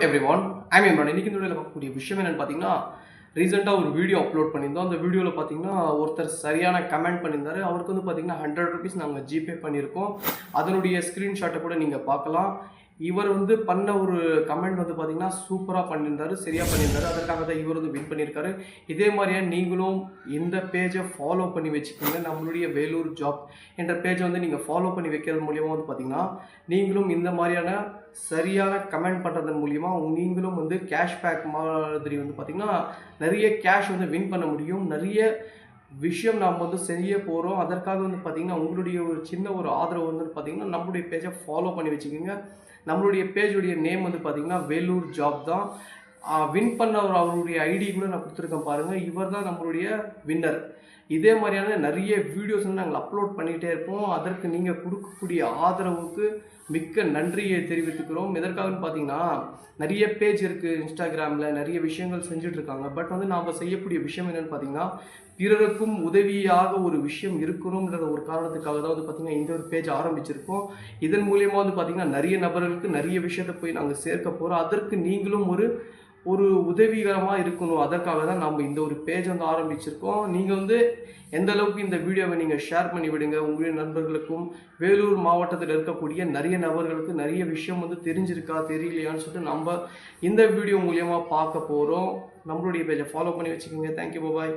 Everyone I'm Imran. இன்னைக்கு இந்த வீடியோவில் பார்க்கக்கூடிய விஷயம் என்னென்னு பார்த்தீங்கன்னா, ரீசெண்டாக ஒரு வீடியோ அப்லோட் பண்ணியிருந்தோம். அந்த வீடியோவில் பார்த்தீங்கன்னா ஒருத்தர் சரியான கமெண்ட் பண்ணியிருந்தாரு. அவருக்கு வந்து பார்த்தீங்கன்னா ₹100 நாங்கள் ஜிபே பண்ணியிருக்கோம். அதனுடைய ஸ்க்ரீன்ஷாட்டை கூட நீங்கள் பார்க்கலாம். இவர் வந்து பண்ண ஒரு கமெண்ட் வந்து பார்த்தீங்கன்னா சூப்பராக பண்ணியிருந்தாரு, சரியாக பண்ணியிருந்தாரு. அதற்காக தான் இவர் வந்து வின் பண்ணியிருக்காரு. இதே மாதிரியே நீங்களும் இந்த பேஜை ஃபாலோ பண்ணி வச்சுக்கோங்க. நம்மளுடைய வேலூர் ஜாப் என்ற பேஜை வந்து நீங்கள் ஃபாலோ பண்ணி வைக்கிறது மூலியமாக வந்து பார்த்தீங்கன்னா நீங்களும் இந்த மாதிரியான சரியான கமெண்ட் பண்ணுறதன் மூலிமா நீங்களும் வந்து கேஷ்பேக் மாதிரி வந்து பார்த்திங்கன்னா நிறைய கேஷ் வந்து வின் பண்ண முடியும். நிறைய விஷயம் நாம் வந்து செய்ய போகிறோம். அதற்காக வந்து பார்த்திங்கன்னா உங்களுடைய ஒரு சின்ன ஒரு ஆதரவு வந்து பார்த்திங்கன்னா நம்மளுடைய பேஜை ஃபாலோ பண்ணி வச்சுக்கோங்க. நம்மளுடைய பேஜுடைய நேம் வந்து பார்த்திங்கன்னா வேலூர் ஜாப் தான். வின் பண்ண அவருடைய ஐடி கூட நான் கொடுத்துருக்கேன் பாருங்கள். இவர் தான் நம்மளுடைய வின்னர். இதே மாதிரியான நிறைய வீடியோஸ் வந்து நாங்கள் அப்லோட் பண்ணிகிட்டே இருப்போம். அதற்கு நீங்கள் கொடுக்கக்கூடிய ஆதரவுக்கு மிக்க நன்றியை தெரிவித்துக்கிறோம். எதற்காகன்னு பார்த்தீங்கன்னா நிறைய பேஜ் இருக்குது இன்ஸ்டாகிராமில், நிறைய விஷயங்கள் செஞ்சுட்ருக்காங்க. பட் வந்து நாம் செய்யக்கூடிய விஷயம் என்னென்னு பார்த்தீங்கன்னா பிறருக்கும் உதவியாக ஒரு விஷயம் இருக்கணுன்ற ஒரு காரணத்துக்காக தான் வந்து பார்த்திங்கன்னா இந்த ஒரு பேஜ் ஆரம்பிச்சிருக்கோம். இதன் மூலியமாக வந்து பார்த்திங்கன்னா நிறைய நபர்களுக்கு நிறைய விஷயத்தை போய் நாங்கள் சேர்க்க போகிறோம். அதற்கு நீங்களும் ஒரு உதவிகரமாக இருக்கணும். அதற்காக தான் நம்ம இந்த ஒரு பேஜ் வந்து ஆரம்பிச்சிருக்கோம். நீங்கள் வந்து எந்த அளவுக்கு இந்த வீடியோவை நீங்கள் ஷேர் பண்ணி விடுங்க உங்களுடைய நண்பர்களுக்கும். வேலூர் மாவட்டத்தில் இருக்கக்கூடிய நிறைய நபர்களுக்கு நிறைய விஷயம் வந்து தெரிஞ்சிருக்கா தெரியலையான்னு சொல்லிட்டு நம்ம இந்த வீடியோ மூலியமாக பார்க்க போகிறோம். நம்மளுடைய பேஜை ஃபாலோ பண்ணி வச்சுக்கோங்க. தேங்க்யூ, பாய்.